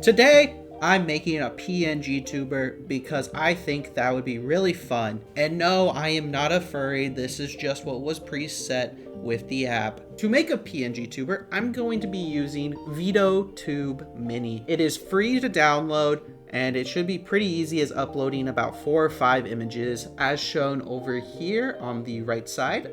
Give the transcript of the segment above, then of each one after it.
Today, I'm making a PNGTuber because I think that would be really fun. And no, I am not a furry. This is just what was preset with the app. To make a PNGTuber, I'm going to be using VideoTube Mini. It is free to download and it should be pretty easy as uploading about 4 or 5 images as shown over here on the right side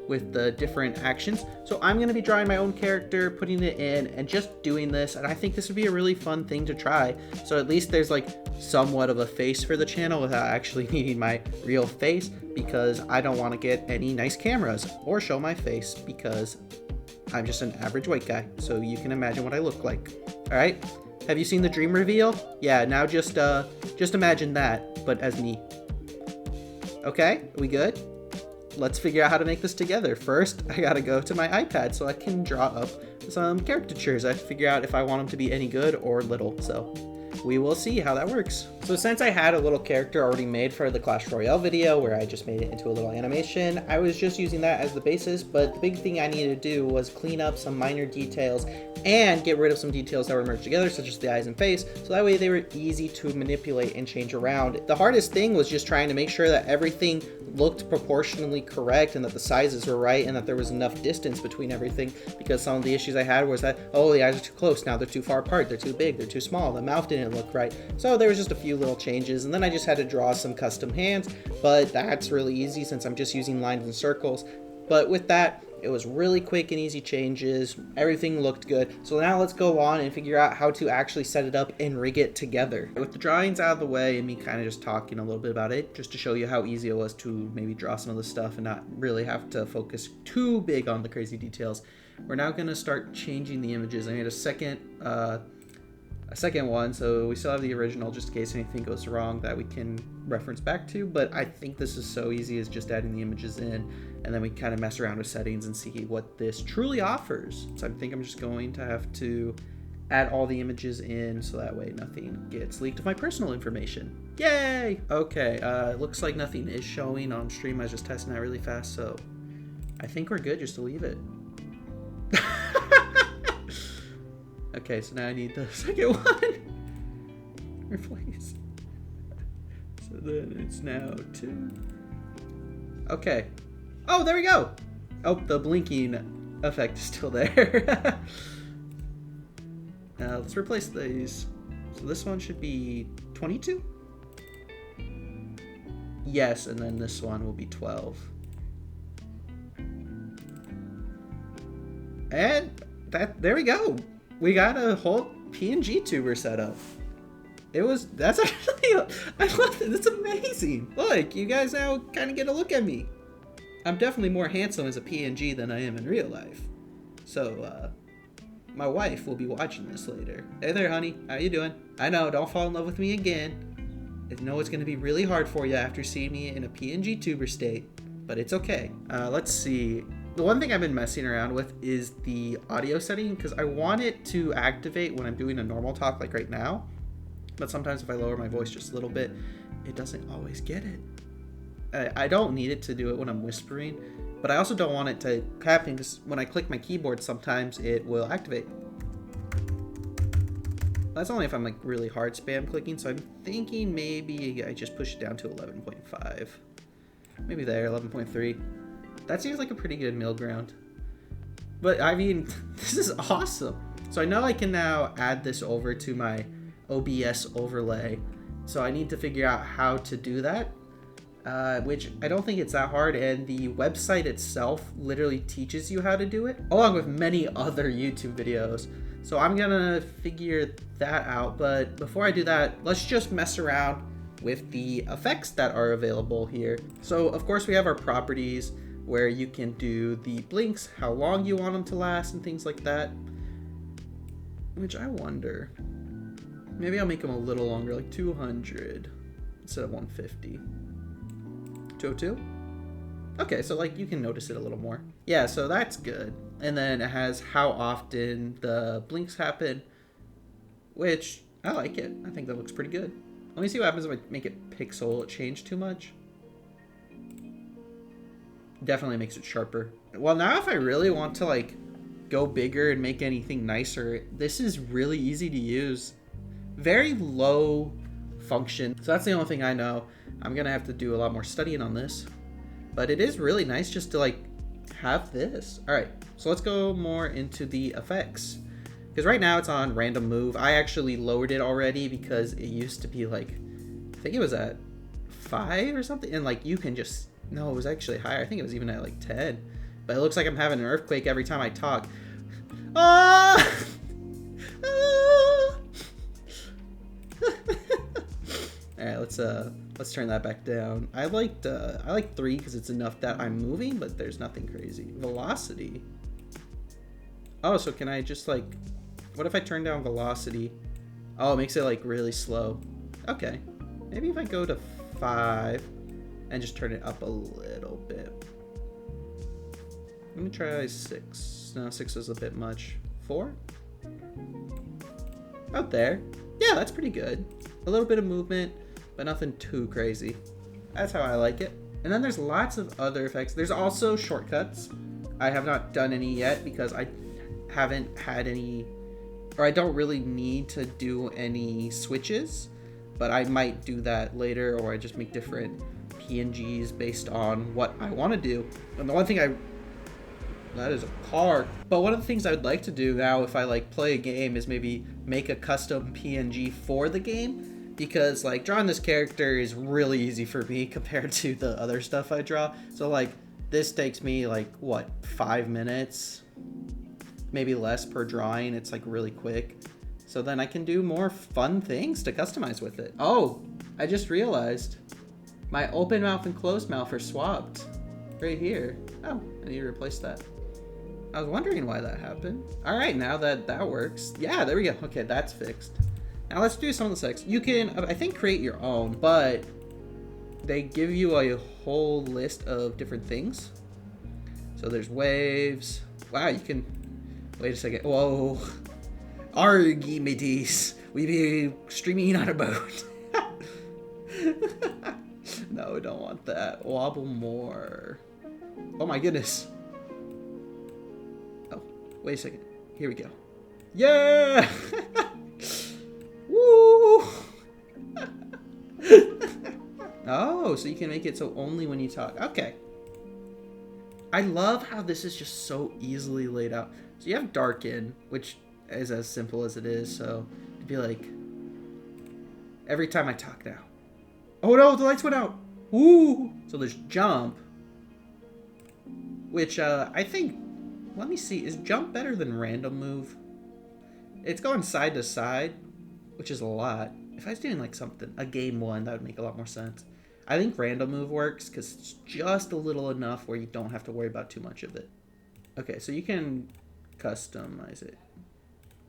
with the different actions. So I'm going to be drawing my own character, putting it in, and just doing this, and I think this would be a really fun thing to try. So at least there's like somewhat of a face for the channel without actually needing my real face, because I don't want to get any nice cameras or show my face because I'm just an average white guy. So you can imagine what I look like. All right, have you seen the dream reveal? Yeah, now just imagine that, but as me. Okay, we good? Let's figure out how to make this together. First, I gotta go to my iPad so I can draw up some caricatures. I have to figure out if I want them to be any good or little, so we will see how that works. So since I had a little character already made for the Clash Royale video where I just made it into a little animation, I was just using that as the basis, but the big thing I needed to do was clean up some minor details and get rid of some details that were merged together, such as the eyes and face, so that way they were easy to manipulate and change around. The hardest thing was just trying to make sure that everything looked proportionally correct and that the sizes were right and that there was enough distance between everything, because some of the issues I had was that, oh, the eyes are too close, now they're too far apart, they're too big, they're too small, the mouth didn't look right. So there was just a few little changes, and then I just had to draw some custom hands, but that's really easy since I'm just using lines and circles. But with that, it was really quick and easy changes. Everything looked good. So now let's go on and figure out how to actually set it up and rig it together. With the drawings out of the way and me kind of just talking a little bit about it, just to show you how easy it was to maybe draw some of the stuff and not really have to focus too big on the crazy details. We're now going to start changing the images. I made a second one, so we still have the original just in case anything goes wrong that we can reference back to, but I think this is so easy as just adding the images in, and then we kind of mess around with settings and see what this truly offers. So I think I'm just going to have to add all the images in so that way nothing gets leaked of my personal information. Yay! Okay, looks like nothing is showing on stream. I was just testing that really fast, so I think we're good just to leave it. Okay, so now I need the second one. Replace. So then it's now 2. Okay. Oh, there we go. Oh, the blinking effect is still there. Let's replace these. So this one should be 22? Yes, and then this one will be 12. And there we go. We got a whole PNGTuber set up. That's actually, I love it, it's amazing. Look, you guys now kind of get a look at me. I'm definitely more handsome as a PNG than I am in real life. So, my wife will be watching this later. Hey there, honey, how you doing? I know, don't fall in love with me again. I know it's gonna be really hard for you after seeing me in a PNGTuber state, but it's okay. Let's see. The one thing I've been messing around with is the audio setting, because I want it to activate when I'm doing a normal talk like right now, but sometimes if I lower my voice just a little bit, it doesn't always get it. I don't need it to do it when I'm whispering, but I also don't want it to happen because when I click my keyboard sometimes it will activate. That's only if I'm like really hard spam clicking, so I'm thinking maybe I just push it down to 11.5. Maybe there, 11.3. That seems like a pretty good middle ground. But I mean, this is awesome. So I know I can now add this over to my OBS overlay. So I need to figure out how to do that, which I don't think it's that hard. And the website itself literally teaches you how to do it, along with many other YouTube videos. So I'm gonna figure that out. But before I do that, let's just mess around with the effects that are available here. So of course we have our properties, where you can do the blinks, how long you want them to last, and things like that. Which I wonder, maybe I'll make them a little longer, like 200 instead of 150. 202? Okay, so like you can notice it a little more. Yeah, so that's good. And then it has how often the blinks happen, which I like it. I think that looks pretty good. Let me see what happens if I make it pixel change too much. Definitely makes it sharper. Well, now if I really want to like go bigger and make anything nicer, this is really easy to use. very low function. So that's the only thing I know. I'm gonna have to do a lot more studying on this, but it is really nice just to like have this. All right, so let's go more into the effects, because right now it's on random move. I actually lowered it already because it used to be like, I think it was at 5 or something, and like you can just, no, it was actually higher. I think it was even at like 10, but it looks like I'm having an earthquake every time I talk. Ah! Ah! All right, let's turn that back down. I like 3 because it's enough that I'm moving, but there's nothing crazy. Velocity. Oh, so can I just like, what if I turn down velocity? Oh, it makes it like really slow. Okay, maybe if I go to 5 and just turn it up a little bit. Let me try 6. No, 6 is a bit much. 4? Out there. Yeah, that's pretty good. A little bit of movement, but nothing too crazy. That's how I like it. And then there's lots of other effects. There's also shortcuts. I have not done any yet because I haven't had any, or I don't really need to do any switches, but I might do that later, or I just make different PNGs based on what I want to do. And the one thing that is a car. But one of the things I would like to do now if I like play a game is maybe make a custom PNG for the game, because like drawing this character is really easy for me compared to the other stuff I draw. So like this takes me like what, 5 minutes, maybe less per drawing. It's like really quick. So then I can do more fun things to customize with it. Oh, I just realized my open mouth and closed mouth are swapped right here. Oh, I need to replace that. I was wondering why that happened. All right, now that works. Yeah, there we go. Okay, that's fixed. Now let's do some of the sex. You can, I think, create your own, but they give you a whole list of different things. So there's waves. Wow, you can, wait a second. Whoa. Archimedes. We be streaming on a boat. No, we don't want that. Wobble more. Oh my goodness. Oh, wait a second. Here we go. Yeah! Woo! Oh, so you can make it so only when you talk. Okay. I love how this is just so easily laid out. So you have darken, which is as simple as it is. So it'd be like, every time I talk now. Oh no, the lights went out. Woo! So there's jump, which I think, let me see, is jump better than random move? It's going side to side, which is a lot. If I was doing like something, a game one, that would make a lot more sense. I think random move works because it's just a little enough where you don't have to worry about too much of it. Okay, so you can customize it.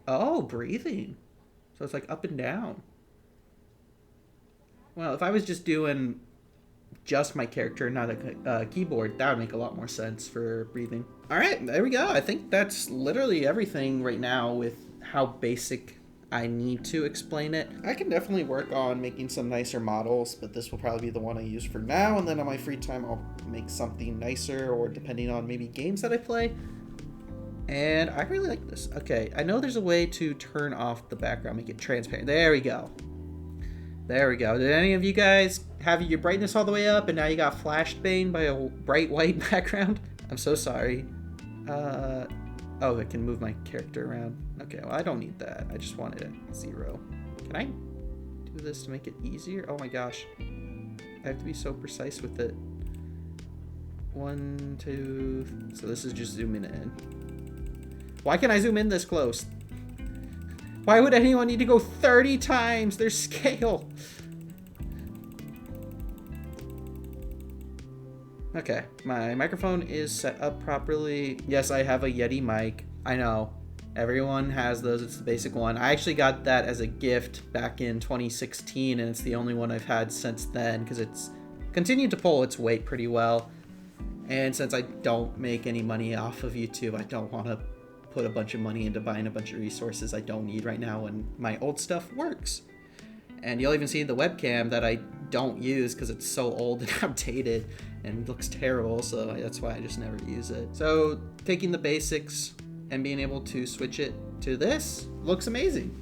Oh, breathing. So it's like up and down. Well, if I was just doing just my character, not a keyboard, that would make a lot more sense for breathing. All right, there we go. I think that's literally everything right now with how basic I need to explain it. I can definitely work on making some nicer models, but this will probably be the one I use for now, and then on my free time I'll make something nicer, or depending on maybe games that I play. And I really like this. Okay, I know there's a way to turn off the background, make it transparent. There we go. There we go. Did any of you guys have your brightness all the way up and now you got flashed bane by a bright white background? I'm so sorry. Oh, I can move my character around. Okay, well, I don't need that. I just wanted it 0. Can I do this to make it easier? Oh my gosh. I have to be so precise with it. 1, 2... So this is just zooming in. Why can I zoom in this close? Why would anyone need to go 30 times their scale? Okay, my microphone is set up properly. Yes, I have a Yeti mic. I know, everyone has those. It's the basic one. I actually got that as a gift back in 2016, and it's the only one I've had since then because it's continued to pull its weight pretty well. And since I don't make any money off of YouTube, I don't want to put a bunch of money into buying a bunch of resources I don't need right now when my old stuff works. And you'll even see the webcam that I don't use because it's so old and outdated and looks terrible, so that's why I just never use it. So taking the basics and being able to switch it to this looks amazing.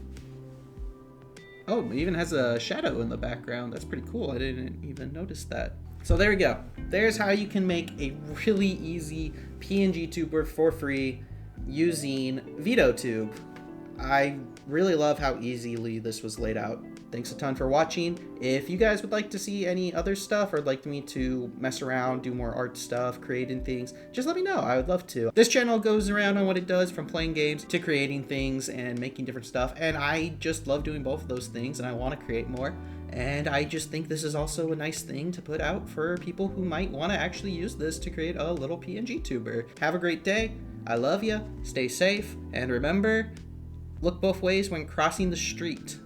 Oh, it even has a shadow in the background. That's pretty cool. I didn't even notice that. So there we go. There's how you can make a really easy PNGTuber for free using VitoTube. I really love how easily this was laid out. Thanks a ton for watching. If you guys would like to see any other stuff or like me to mess around, do more art stuff, creating things, just let me know. I would love to. This channel goes around on what it does, from playing games to creating things and making different stuff. And I just love doing both of those things, and I want to create more. And I just think this is also a nice thing to put out for people who might want to actually use this to create a little PNGTuber. Have a great day. I love you. Stay safe. And remember, look both ways when crossing the street.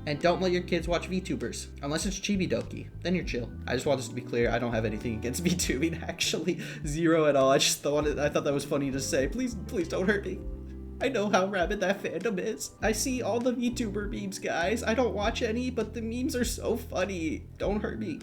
And don't let your kids watch VTubers. Unless it's Chibi-Doki. Then you're chill. I just want this to be clear. I don't have anything against VTubing, actually. Zero at all. I thought that was funny to say. Please don't hurt me. I know how rabid that fandom is. I see all the VTuber memes, guys. I don't watch any, but the memes are so funny. Don't hurt me.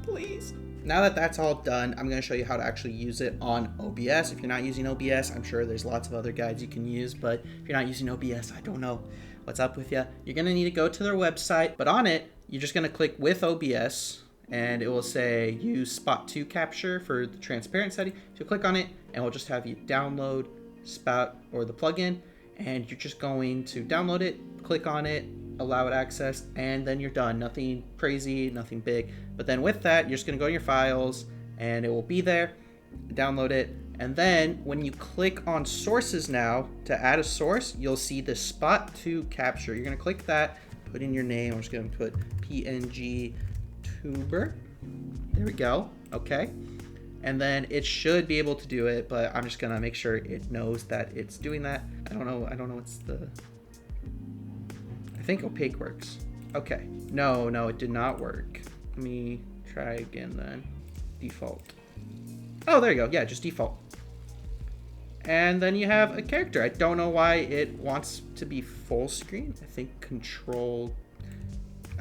Please. Now that that's all done, I'm going to show you how to actually use it on OBS. If you're not using OBS, I'm sure there's lots of other guides you can use, but if you're not using OBS, I don't know what's up with you. You're going to need to go to their website, but on it, you're just going to click with OBS, and it will say use Spot 2 capture for the transparent setting. So click on it, and we'll just have you download Spot or the plugin, and you're just going to download it, click on it, allow it access, and then you're done. Nothing crazy, nothing big. But then with that, you're just going to go to your files, and it will be there. Download it. And then when you click on sources now to add a source, you'll see the Spot 2 capture. You're going to click that, put in your name. I'm just going to put PNGTuber. There we go. Okay. And then it should be able to do it, but I'm just going to make sure it knows that it's doing that. I don't know what's the... I think opaque works. Okay. No, it did not work. Let me try again then. Default. Oh, there you go. Yeah, just default. And then you have a character. I don't know why it wants to be full screen. I think control...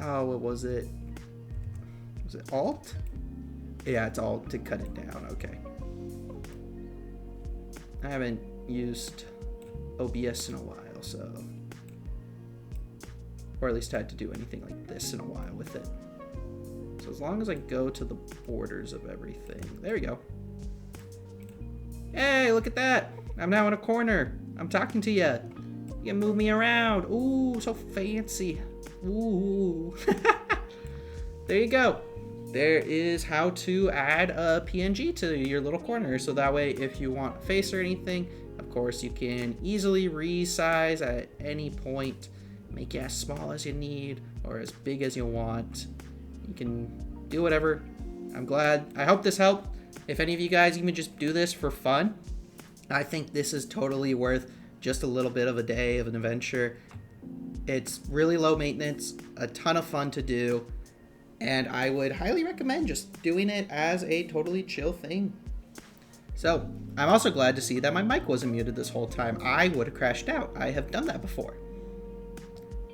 Oh, what was it? Was it Alt? Yeah, it's Alt to cut it down. Okay. I haven't used OBS in a while, so... Or at least had to do anything like this in a while with it. So as long as I go to the borders of everything. There we go. Hey, look at that. I'm now in a corner. I'm talking to you. You can move me around. Ooh, so fancy. Ooh. There you go. There is how to add a PNG to your little corner. So that way, if you want a face or anything, of course, you can easily resize at any point. Make it as small as you need or as big as you want. You can do whatever. I'm glad. I hope this helped. If any of you guys even just do this for fun, I think this is totally worth just a little bit of a day of an adventure. It's really low maintenance, a ton of fun to do, and I would highly recommend just doing it as a totally chill thing. So, I'm also glad to see that my mic wasn't muted this whole time. I would have crashed out. I have done that before.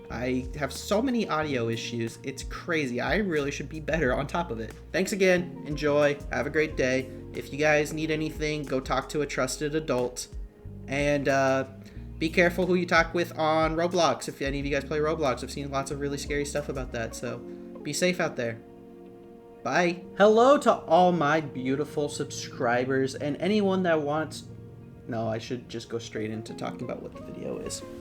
I have so many audio issues. It's crazy. I really should be better on top of it. Thanks again. Enjoy. Have a great day. If you guys need anything, go talk to a trusted adult. And be careful who you talk with on Roblox. If any of you guys play Roblox, I've seen lots of really scary stuff about that. So be safe out there. Bye. Hello to all my beautiful subscribers and anyone that wants... No, I should just go straight into talking about what the video is.